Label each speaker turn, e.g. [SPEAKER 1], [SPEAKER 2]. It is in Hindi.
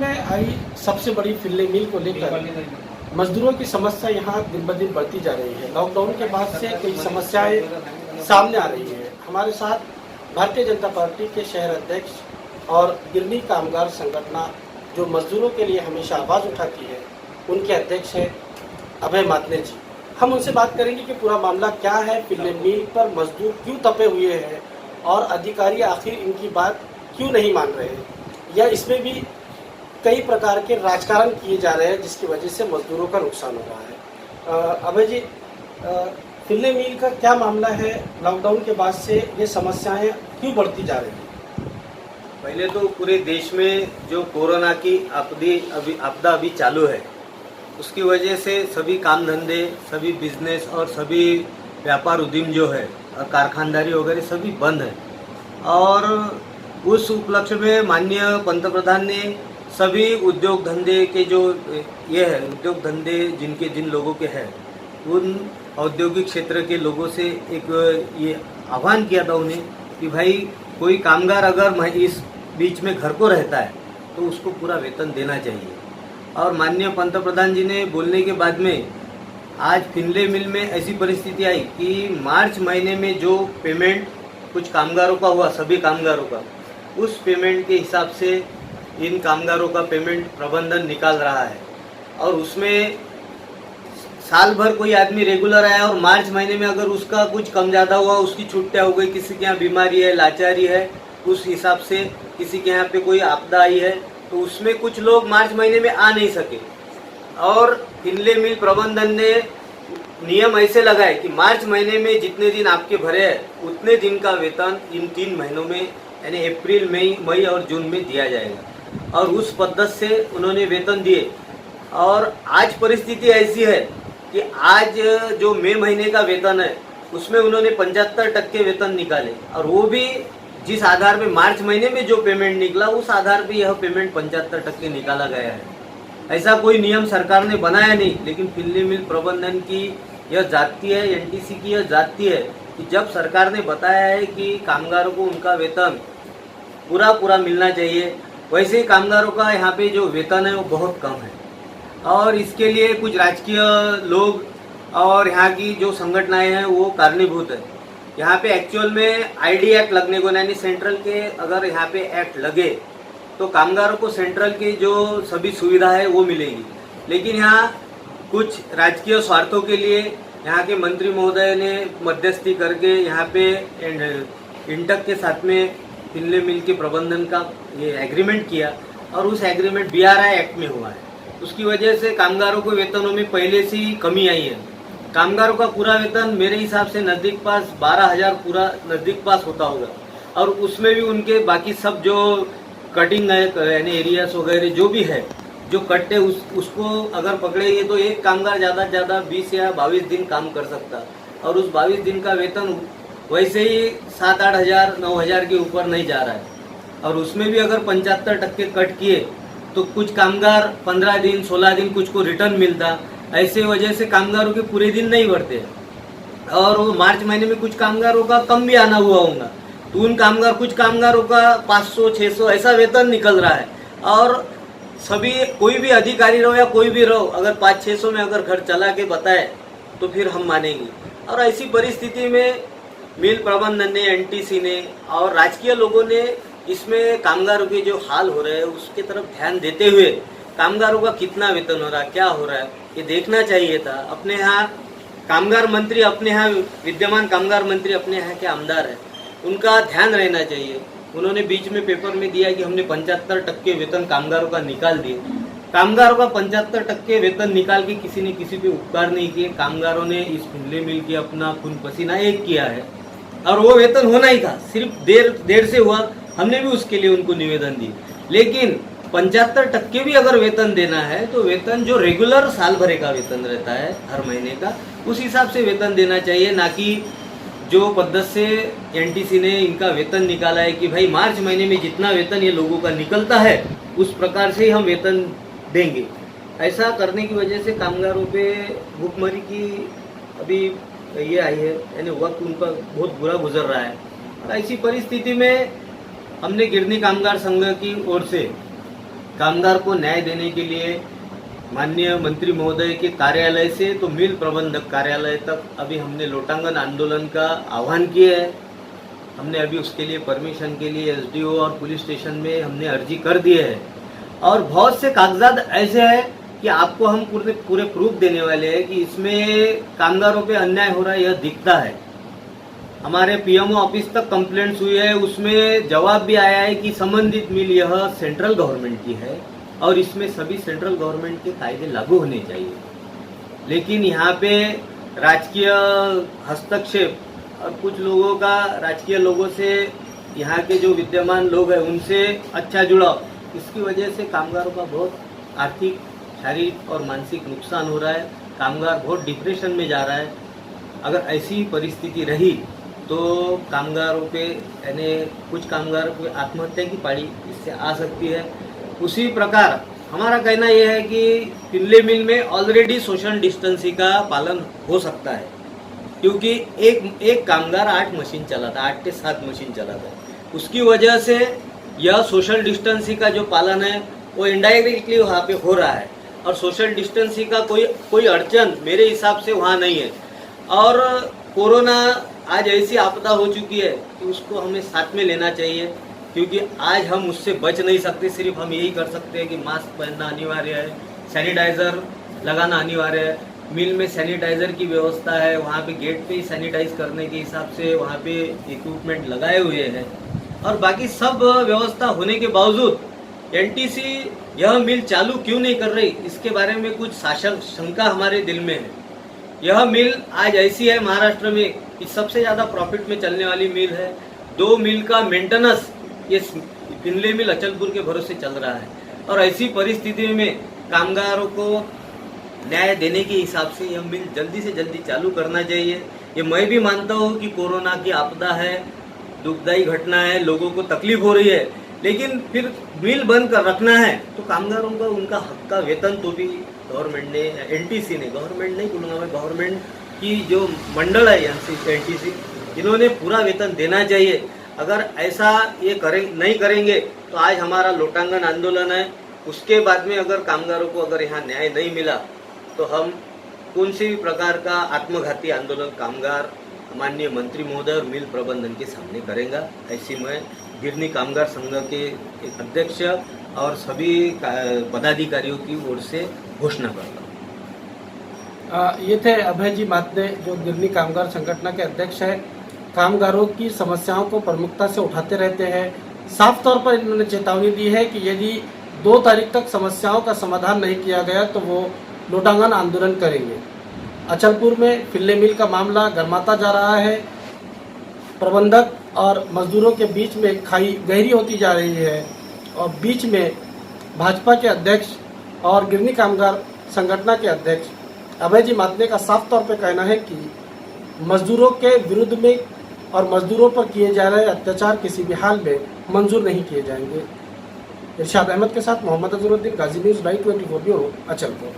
[SPEAKER 1] में आई सबसे बड़ी फिल्ले मिल को लेकर मजदूरों की समस्या यहाँ दिन ब दिन बढ़ती जा रही है। लॉकडाउन के बाद से कई समस्याएं सामने आ रही है। हमारे साथ भारतीय जनता पार्टी के शहर अध्यक्ष और गिरनी कामगार संगठन जो मजदूरों के लिए हमेशा आवाज़ उठाती है, उनके अध्यक्ष हैं अभय मातने जी। हम उनसे बात करेंगे कि पूरा मामला क्या है, फिल्ले मिल पर मजदूर क्यों तपे हुए हैं और अधिकारी आखिर इनकी बात क्यों नहीं मान रहे हैं, या इसमें भी कई प्रकार के राजकारण किए जा रहे हैं जिसकी वजह से मजदूरों का नुकसान हो रहा है। अभय जी, फिल्ले मिल का क्या मामला है? लॉकडाउन के बाद से ये समस्याएं क्यों बढ़ती जा रही हैं?
[SPEAKER 2] पहले तो पूरे देश में जो कोरोना की आपदा अभी चालू है, उसकी वजह से सभी काम धंधे, सभी बिजनेस और सभी व्यापार उद्यम जो है और कारखानदारी वगैरह सभी बंद है। और उस उपलक्ष्य में माननीय पंतप्रधान ने सभी उद्योग धंधे के जो ये है उद्योग धंधे जिन लोगों के हैं, उन औद्योगिक क्षेत्र के लोगों से एक ये आह्वान किया था उन्हें कि भाई कोई कामगार अगर इस बीच में घर को रहता है तो उसको पूरा वेतन देना चाहिए। और माननीय पंतप्रधान जी ने बोलने के बाद में आज फिल्ले मिल में ऐसी परिस्थिति आई कि मार्च महीने में जो पेमेंट कुछ कामगारों का हुआ, सभी कामगारों का, उस पेमेंट के हिसाब से इन कामगारों का पेमेंट प्रबंधन निकाल रहा है। और उसमें साल भर कोई आदमी रेगुलर आया और मार्च महीने में अगर उसका कुछ कम ज़्यादा हुआ, उसकी छुट्टियाँ हो गई, किसी के यहाँ बीमारी है, लाचारी है, उस हिसाब से किसी के यहाँ पे कोई आपदा आई है, तो उसमें कुछ लोग मार्च महीने में आ नहीं सके। और फिल्ले मिल प्रबंधन ने नियम ऐसे लगाए कि मार्च महीने में जितने दिन आपके भरे हैं उतने दिन का वेतन इन 3 महीनों में यानी अप्रैल, मई और जून में दिया जाएगा। और उस पद्धति से उन्होंने वेतन दिए। और आज परिस्थिति ऐसी है कि आज जो मई महीने का वेतन है उसमें उन्होंने 75% वेतन निकाले, और वो भी जिस आधार पे मार्च महीने में जो पेमेंट निकला उस आधार पे यह पेमेंट 75% निकाला गया है। ऐसा कोई नियम सरकार ने बनाया नहीं, लेकिन फिल्ले मिल प्रबंधन की यह जाती है, एनटीसी की यह जाती है कि जब सरकार ने बताया है कि कामगारों को उनका वेतन पूरा मिलना चाहिए, वैसे ही कामगारों का यहाँ पे जो वेतन है वो बहुत कम है। और इसके लिए कुछ राजकीय लोग और यहाँ की जो संगठनाएं हैं वो कारणीभूत है। यहाँ पे एक्चुअल में आईडी एक्ट लगने को, यानी सेंट्रल के अगर यहाँ पे एक्ट लगे तो कामगारों को सेंट्रल की जो सभी सुविधा है वो मिलेगी। लेकिन यहाँ कुछ राजकीय स्वार्थों के लिए यहाँ के मंत्री महोदय ने मध्यस्थी करके यहाँ पे इंटक के साथ में फिल्ले मिल के प्रबंधन का ये एग्रीमेंट किया, और उस एग्रीमेंट बीआरआई एक्ट में हुआ है। उसकी वजह से कामगारों को वेतनों में पहले से ही कमी आई है। कामगारों का पूरा वेतन मेरे हिसाब से नज़दीक पास 12,000 पूरा नज़दीक पास होता होगा, और उसमें भी उनके बाकी सब जो कटिंग है यानी एरियास वगैरह जो भी है जो कट्टे उसको अगर पकड़ेंगे तो एक कामगार ज़्यादा से ज़्यादा 20 या 22 दिन काम कर सकता, और उस 22 दिन का वेतन वैसे ही 7-8 हज़ार 9 हज़ार के ऊपर नहीं जा रहा है। और उसमें भी अगर 75% कट किए तो कुछ कामगार 15 दिन 16 दिन कुछ को रिटर्न मिलता। ऐसे वजह से कामगारों के पूरे दिन नहीं बढ़ते, और वो मार्च महीने में कुछ कामगारों का कम भी आना हुआ होगा, तो उन कुछ कामगारों का 500-600 ऐसा वेतन निकल रहा है। और सभी कोई भी अधिकारी रहो या कोई भी रहो, अगर 500-600 में अगर घर चला के बताए तो फिर हम मानेंगे। और ऐसी परिस्थिति में मिल प्रबंधन ने, एनटीसी ने और राजकीय लोगों ने इसमें कामगारों के जो हाल हो रहे हैं उसके तरफ ध्यान देते हुए कामगारों का कितना वेतन हो रहा है, क्या हो रहा है, ये देखना चाहिए था। अपने यहाँ कामगार मंत्री, अपने यहाँ विद्यमान कामगार मंत्री अपने यहाँ के आमदार हैं, उनका ध्यान रहना चाहिए। उन्होंने बीच में पेपर में दिया कि हमने 75% वेतन कामगारों का निकाल दिए। कामगारों का 75% वेतन निकाल के किसी ने किसी पे उपकार नहीं किए। कामगारों ने इस फिल्ले मिल के अपना खून पसीना एक किया है, और वो वेतन होना ही था। सिर्फ देर से हुआ, हमने भी उसके लिए उनको निवेदन दिए। लेकिन 75% भी अगर वेतन देना है तो वेतन जो रेगुलर साल भरे का वेतन रहता है हर महीने का, उस हिसाब से वेतन देना चाहिए, ना कि जो पद्धति से एनटीसी ने इनका वेतन निकाला है कि भाई मार्च महीने में जितना वेतन ये लोगों का निकलता है उस प्रकार से ही हम वेतन देंगे। ऐसा करने की वजह से कामगारों पे भूखमरी की अभी ये आई है, यानी वक्त उनका बहुत बुरा गुजर रहा है। और ऐसी परिस्थिति में हमने गिरनी कामगार संघ की ओर से कामगार को न्याय देने के लिए माननीय मंत्री महोदय के कार्यालय से तो मिल प्रबंधक कार्यालय तक अभी हमने लोटांगन आंदोलन का आह्वान किया है। हमने अभी उसके लिए परमिशन के लिए एसडीओ और पुलिस स्टेशन में हमने अर्जी कर दी है और बहुत से कागजात ऐसे हैं कि आपको हम पूरे प्रूफ देने वाले हैं कि इसमें कामगारों पे अन्याय हो रहा है, यह दिखता है। हमारे पीएमओ ऑफिस तक कंप्लेंट्स हुई है, उसमें जवाब भी आया है कि संबंधित मिल यह सेंट्रल गवर्नमेंट की है और इसमें सभी सेंट्रल गवर्नमेंट के कायदे लागू होने चाहिए। लेकिन यहाँ पे राजकीय हस्तक्षेप और कुछ लोगों का राजकीय लोगों से यहाँ के जो विद्यमान लोग हैं उनसे अच्छा जुड़ाव, इसकी वजह से कामगारों का बहुत आर्थिक, शारीरिक और मानसिक नुकसान हो रहा है। कामगार बहुत डिप्रेशन में जा रहा है। अगर ऐसी परिस्थिति रही तो कामगारों पे यानी कुछ कामगारों को आत्महत्या की पारी इससे आ सकती है। उसी प्रकार हमारा कहना यह है कि फिनले मिल में ऑलरेडी सोशल डिस्टेंसिंग का पालन हो सकता है, क्योंकि एक कामगार 8 मशीन चलाता, 8 से 7 मशीन चलाता है। उसकी वजह से यह सोशल डिस्टेंसिंग का जो पालन है वो इनडायरेक्टली वहाँ पे हो रहा है और सोशल डिस्टेंसिंग का कोई अड़चन मेरे हिसाब से वहाँ नहीं है। और कोरोना आज ऐसी आपदा हो चुकी है कि उसको हमें साथ में लेना चाहिए, क्योंकि आज हम उससे बच नहीं सकते। सिर्फ हम यही कर सकते हैं कि मास्क पहनना अनिवार्य है, सैनिटाइज़र लगाना अनिवार्य है। मिल में सैनिटाइज़र की व्यवस्था है, वहाँ पे गेट पे ही सैनिटाइज करने के हिसाब से वहाँ पे इक्विपमेंट लगाए हुए हैं और बाकी सब व्यवस्था होने के बावजूद एनटीसी यह मिल चालू क्यों नहीं कर रही, इसके बारे में कुछ शंका हमारे दिल में है। यह मिल आज ऐसी है महाराष्ट्र में कि सबसे ज़्यादा प्रॉफिट में चलने वाली मिल है। 2 मिल का मेंटेनेंस ये फिनले मिल अचलपुर के भरोसे चल रहा है और ऐसी परिस्थिति में कामगारों को न्याय देने के हिसाब से यह मिल जल्दी से जल्दी चालू करना चाहिए। ये मैं भी मानता हूँ कि कोरोना की आपदा है, दुखदायी घटना है, लोगों को तकलीफ हो रही है, लेकिन फिर मिल बंद कर रखना है तो कामगारों का उनका हक का वेतन तो भी गवर्नमेंट ने, एनटीसी ने, गवर्नमेंट नहीं बोलूँगा मैं, गवर्नमेंट की जो मंडल है एनटीसी, इन्होंने पूरा वेतन देना चाहिए। अगर ऐसा ये नहीं करेंगे तो आज हमारा लोटांगन आंदोलन है, उसके बाद में अगर कामगारों को अगर यहाँ न्याय नहीं मिला तो हम कौन से भी प्रकार का आत्मघाती आंदोलन कामगार माननीय मंत्री महोदय और मिल प्रबंधन के सामने करेगा। ऐसी मैं गिरनी कामगार संघ के एक अध्यक्ष और सभी पदाधिकारियों की ओर से घोषणा करता हूँ।
[SPEAKER 1] ये थे अभय जी मातने, जो गिरनी कामगार संगठन के अध्यक्ष है। कामगारों की समस्याओं को प्रमुखता से उठाते रहते हैं। साफ तौर पर इन्होंने चेतावनी दी है कि यदि 2 तारीख तक समस्याओं का समाधान नहीं किया गया तो वो लोटांगन आंदोलन करेंगे। अचलपुर में फिनले मिल का मामला गरमाता जा रहा है। प्रबंधक और मजदूरों के बीच में खाई गहरी होती जा रही है और बीच में भाजपा के अध्यक्ष और गिरनी कामगार संगठन के अध्यक्ष अभय जी मातने का साफ तौर पर कहना है कि मजदूरों के विरुद्ध में और मजदूरों पर किए जा रहे अत्याचार किसी भी हाल में मंजूर नहीं किए जाएंगे। इरशाद अहमद के साथ मोहम्मद अजहरुद्दीन, गाजी न्यूज़ 924 ब्यूरो, अचलपुर।